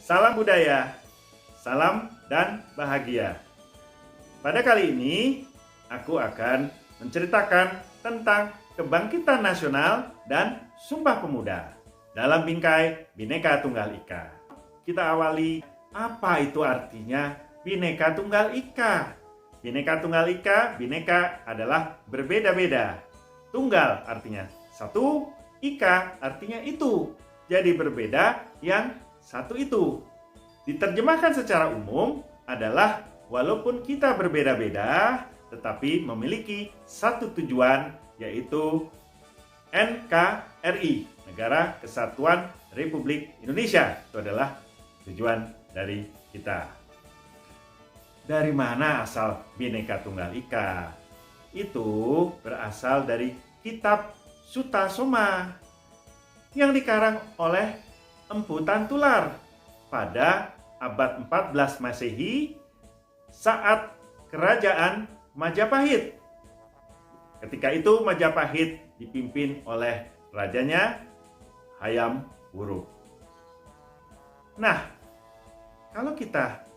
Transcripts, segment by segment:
Salam budaya, salam dan bahagia. Pada kali ini, aku akan menceritakan tentang kebangkitan nasional dan Sumpah Pemuda dalam bingkai Bhinneka Tunggal Ika. Kita awali, apa itu artinya Bhinneka Tunggal Ika? Bhinneka Tunggal Ika, Bhinneka adalah berbeda-beda. Tunggal artinya satu, Ika artinya itu. Jadi berbeda yang satu itu. Diterjemahkan secara umum adalah walaupun kita berbeda-beda, tetapi memiliki satu tujuan, yaitu NKRI, Negara Kesatuan Republik Indonesia. Itu adalah tujuan dari kita. Dari mana asal Bhinneka Tunggal Ika? Itu berasal dari kitab Sutasoma yang dikarang oleh Empu Tantular pada abad 14 Masehi saat kerajaan Majapahit. Ketika itu Majapahit dipimpin oleh rajanya Hayam Wuruk. Nah, kalau kita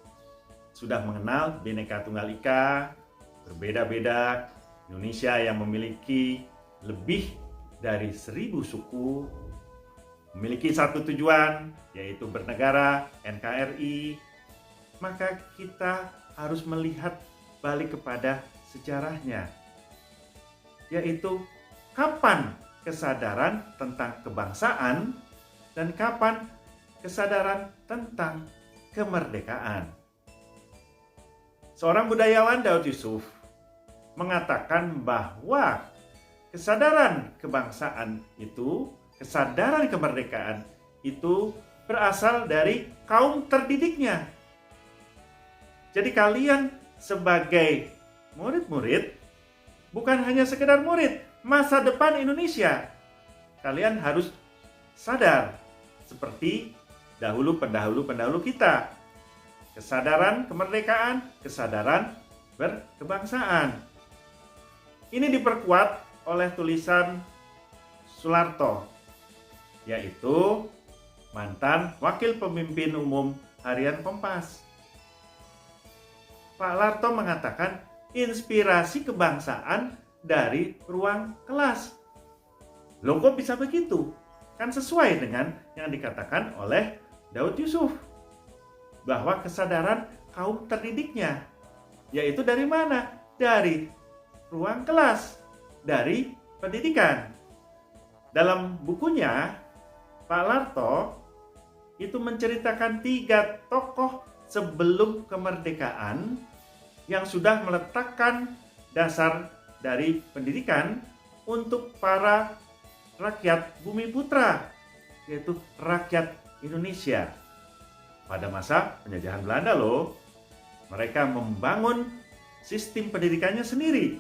sudah mengenal Bhinneka Tunggal Ika, berbeda-beda, Indonesia yang memiliki lebih dari 1000 suku, memiliki satu tujuan, yaitu bernegara, NKRI, maka kita harus melihat balik kepada sejarahnya, yaitu kapan kesadaran tentang kebangsaan dan kapan kesadaran tentang kemerdekaan. Seorang budayawan, Daud Yusuf, mengatakan bahwa kesadaran kebangsaan itu, kesadaran kemerdekaan itu berasal dari kaum terdidiknya. Jadi kalian sebagai murid-murid, bukan hanya sekedar murid, masa depan Indonesia. Kalian harus sadar seperti pendahulu-pendahulu kita. Kesadaran kemerdekaan, kesadaran berkebangsaan. Ini diperkuat oleh tulisan Soelarto, yaitu mantan Wakil Pemimpin Umum Harian Kompas. Pak Larto mengatakan inspirasi kebangsaan dari ruang kelas. Loh, kok bisa begitu? Kan sesuai dengan yang dikatakan oleh Daud Yusuf, bahwa kesadaran kaum terdidiknya, yaitu dari mana? Dari ruang kelas, dari pendidikan. Dalam bukunya, Pak Larto itu menceritakan 3 tokoh sebelum kemerdekaan yang sudah meletakkan dasar dari pendidikan untuk para rakyat Bumi Putra, yaitu rakyat Indonesia. Pada masa penjajahan Belanda loh, mereka membangun sistem pendidikannya sendiri.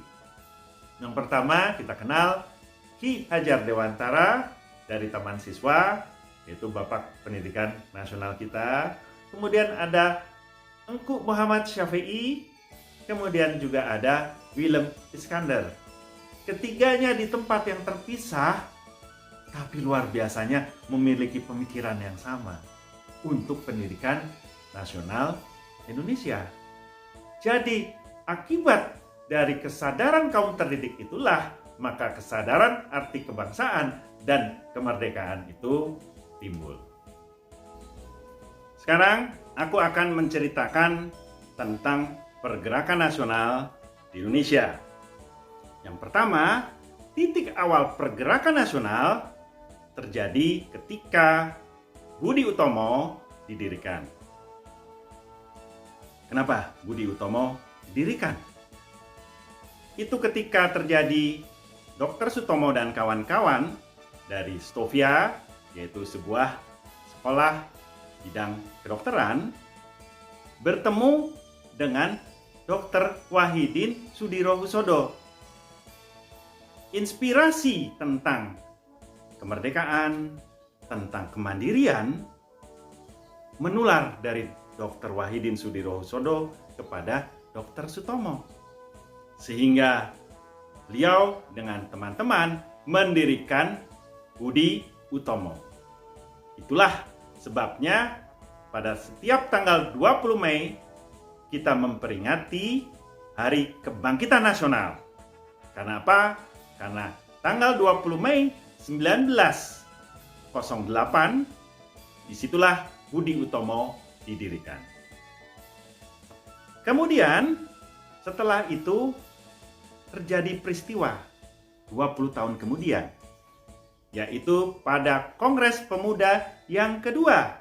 Yang pertama kita kenal Ki Hajar Dewantara dari Taman Siswa, yaitu Bapak Pendidikan Nasional kita. Kemudian ada Engku Muhammad Syafi'i, kemudian juga ada Willem Iskandar. Ketiganya di tempat yang terpisah, tapi luar biasanya memiliki pemikiran yang sama untuk pendidikan nasional Indonesia. Jadi akibat dari kesadaran kaum terdidik itulah maka kesadaran arti kebangsaan dan kemerdekaan itu timbul. Sekarang aku akan menceritakan tentang pergerakan nasional di Indonesia. Yang pertama, titik awal pergerakan nasional terjadi ketika Budi Utomo didirikan. Kenapa Budi Utomo didirikan? Itu ketika terjadi Dr. Sutomo dan kawan-kawan dari Stovia, yaitu sebuah sekolah bidang kedokteran, bertemu dengan Dr. Wahidin Sudirohusodo. Inspirasi tentang kemerdekaan, tentang kemandirian menular dari Dr. Wahidin Sudirohusodo kepada Dr. Sutomo. Sehingga beliau dengan teman-teman mendirikan Budi Utomo. Itulah sebabnya pada setiap tanggal 20 Mei kita memperingati Hari Kebangkitan Nasional. Karena apa? Karena tanggal 20 Mei 1908 disitulah Budi Utomo didirikan. Kemudian setelah itu terjadi peristiwa 20 tahun kemudian, yaitu pada Kongres Pemuda yang kedua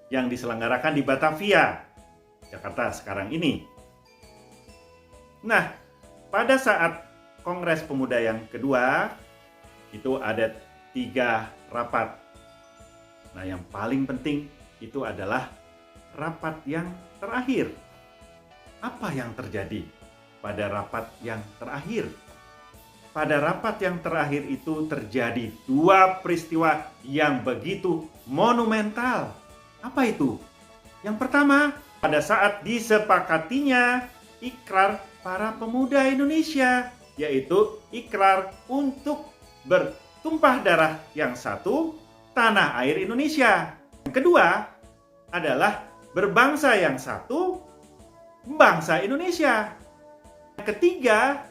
yang diselenggarakan di Batavia, Jakarta sekarang ini. Nah, pada saat Kongres Pemuda yang kedua itu ada 3 rapat. Nah, yang paling penting itu adalah rapat yang terakhir. Apa yang terjadi pada rapat yang terakhir? Pada rapat yang terakhir itu terjadi 2 peristiwa yang begitu monumental. Apa itu? Yang pertama, pada saat disepakatinya ikrar para pemuda Indonesia, yaitu ikrar untuk bertumpah darah yang satu, tanah air Indonesia. Yang kedua adalah berbangsa yang satu, bangsa Indonesia. Yang ketiga,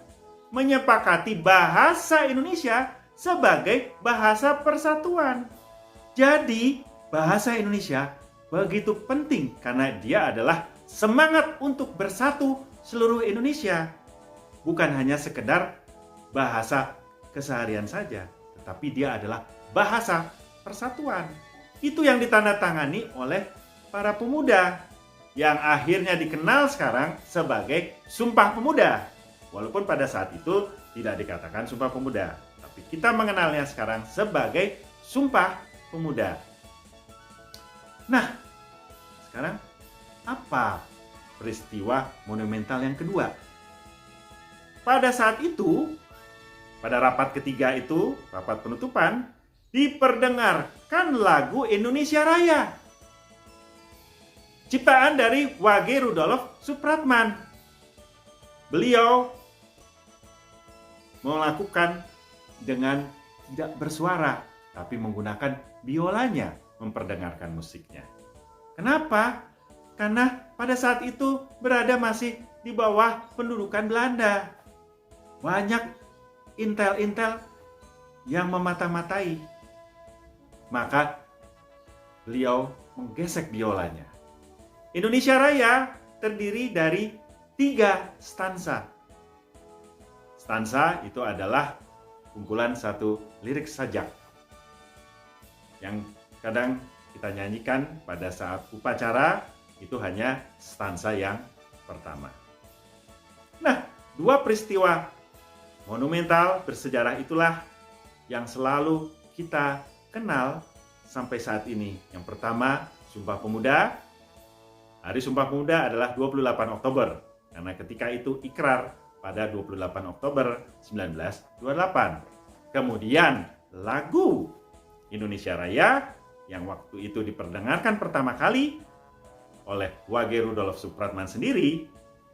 menyepakati bahasa Indonesia sebagai bahasa persatuan. Jadi, bahasa Indonesia begitu penting karena dia adalah semangat untuk bersatu seluruh Indonesia. Bukan hanya sekedar bahasa keseharian saja, tetapi dia adalah bahasa persatuan. Itu yang ditandatangani oleh para pemuda yang akhirnya dikenal sekarang sebagai Sumpah Pemuda. Walaupun pada saat itu tidak dikatakan Sumpah Pemuda, tapi kita mengenalnya sekarang sebagai Sumpah Pemuda. Nah, sekarang apa peristiwa monumental yang kedua? Pada saat itu, pada rapat ketiga itu, rapat penutupan, diperdengarkan lagu Indonesia Raya, ciptaan dari W.G. Rudolf Supratman. Beliau melakukan dengan tidak bersuara, tapi menggunakan biolanya memperdengarkan musiknya. Kenapa? Karena pada saat itu berada masih di bawah pendudukan Belanda. Banyak intel-intel yang memata-matai. Maka beliau menggesek biolanya. Indonesia Raya terdiri dari 3 stansa. Stansa itu adalah kumpulan satu lirik sajak yang kadang kita nyanyikan pada saat upacara. Itu hanya stansa yang pertama. Nah, 2 peristiwa monumental bersejarah itulah yang selalu kita kenal sampai saat ini. Yang pertama, Sumpah Pemuda. Hari Sumpah Pemuda adalah 28 Oktober. Karena ketika itu ikrar pada 28 Oktober 1928. Kemudian lagu Indonesia Raya yang waktu itu diperdengarkan pertama kali oleh W.G. Rudolf Supratman sendiri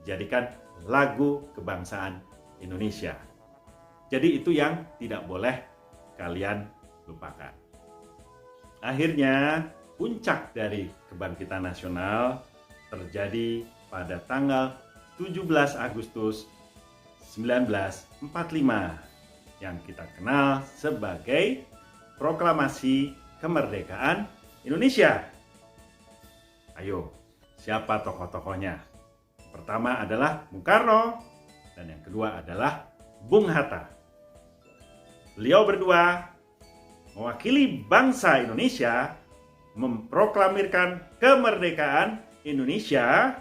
dijadikan lagu kebangsaan Indonesia. Jadi itu yang tidak boleh kalian lupakan. Akhirnya puncak dari kebangkitan nasional terjadi pada tanggal 17 Agustus 1945 yang kita kenal sebagai Proklamasi Kemerdekaan Indonesia. Ayo, siapa tokoh-tokohnya? Pertama adalah Bung Karno dan yang kedua adalah Bung Hatta. Beliau berdua mewakili bangsa Indonesia memproklamirkan kemerdekaan Indonesia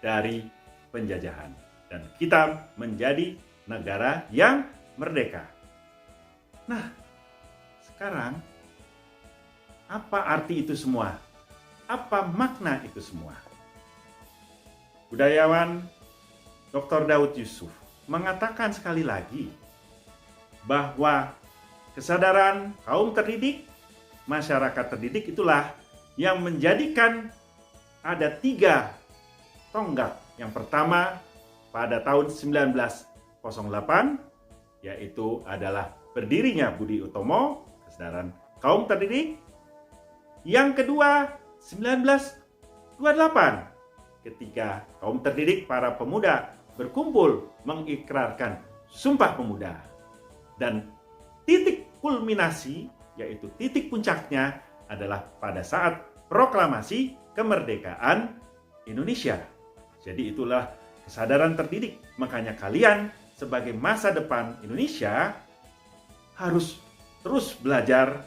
dari penjajahan dan kita menjadi negara yang merdeka. Nah, sekarang apa arti itu semua? Apa makna itu semua? Budayawan Dr. Daud Yusuf mengatakan sekali lagi bahwa kesadaran kaum terdidik, masyarakat terdidik itulah yang menjadikan ada 3 tonggak. Yang pertama pada tahun 1908 yaitu adalah berdirinya Budi Utomo, kesadaran kaum terdidik. Yang kedua, 1928, ketika kaum terdidik para pemuda berkumpul mengikrarkan Sumpah Pemuda. Dan titik kulminasi, yaitu titik puncaknya, adalah pada saat proklamasi kemerdekaan Indonesia. Jadi itulah kesadaran terdidik. Makanya kalian sebagai masa depan Indonesia harus terus belajar,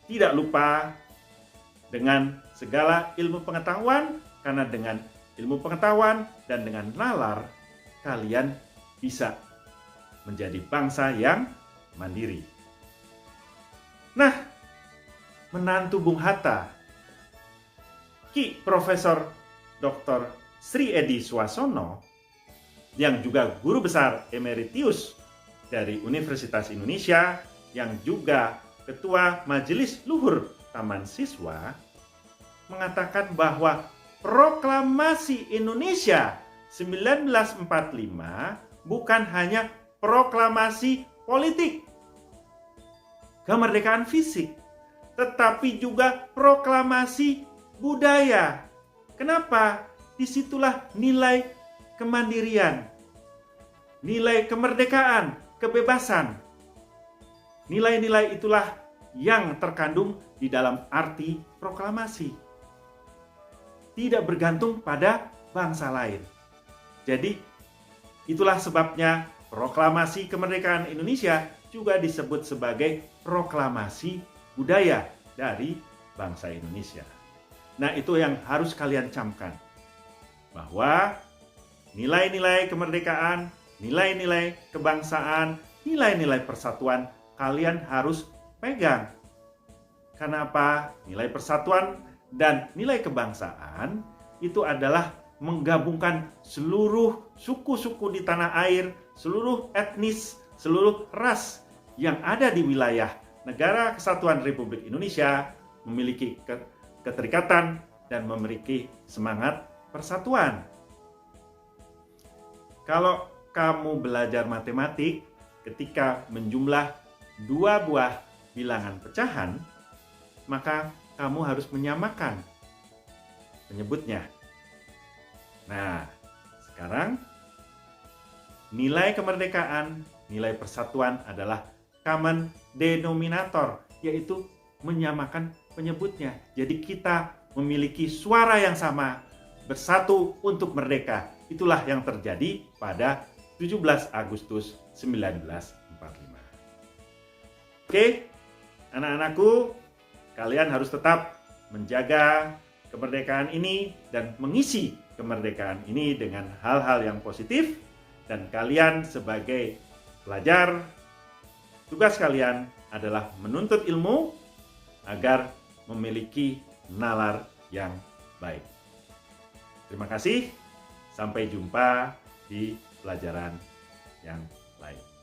tidak lupa dengan segala ilmu pengetahuan, karena dengan ilmu pengetahuan dan dengan nalar, kalian bisa menjadi bangsa yang mandiri. Nah, menantu Bung Hatta, Ki Profesor Dr. Sri Edi Suasono, yang juga guru besar emeritus dari Universitas Indonesia, yang juga Ketua Majelis Luhur Taman Siswa, mengatakan bahwa proklamasi Indonesia 1945 bukan hanya proklamasi politik, kemerdekaan fisik, tetapi juga proklamasi budaya. Kenapa? Disitulah nilai kemandirian, nilai kemerdekaan, kebebasan. Nilai-nilai itulah yang terkandung di dalam arti proklamasi. Tidak bergantung pada bangsa lain. Jadi, itulah sebabnya proklamasi kemerdekaan Indonesia juga disebut sebagai proklamasi budaya dari bangsa Indonesia. Nah, itu yang harus kalian camkan. Bahwa nilai-nilai kemerdekaan, nilai-nilai kebangsaan, nilai-nilai persatuan kalian harus pegang. Karena apa? Nilai persatuan dan nilai kebangsaan itu adalah menggabungkan seluruh suku-suku di tanah air, seluruh etnis, seluruh ras yang ada di wilayah Negara Kesatuan Republik Indonesia memiliki keterikatan dan memiliki semangat persatuan. Kalau kamu belajar matematik, ketika menjumlah 2 buah bilangan pecahan, maka kamu harus menyamakan penyebutnya. Nah, sekarang nilai kemerdekaan, nilai persatuan adalah common denominator, yaitu menyamakan penyebutnya. Jadi kita memiliki suara yang sama, bersatu untuk merdeka. Itulah yang terjadi pada 17 Agustus 1945. Oke, anak-anakku, kalian harus tetap menjaga kemerdekaan ini dan mengisi kemerdekaan ini dengan hal-hal yang positif. Dan kalian sebagai pelajar, tugas kalian adalah menuntut ilmu agar memiliki nalar yang baik. Terima kasih, sampai jumpa di pelajaran yang lain.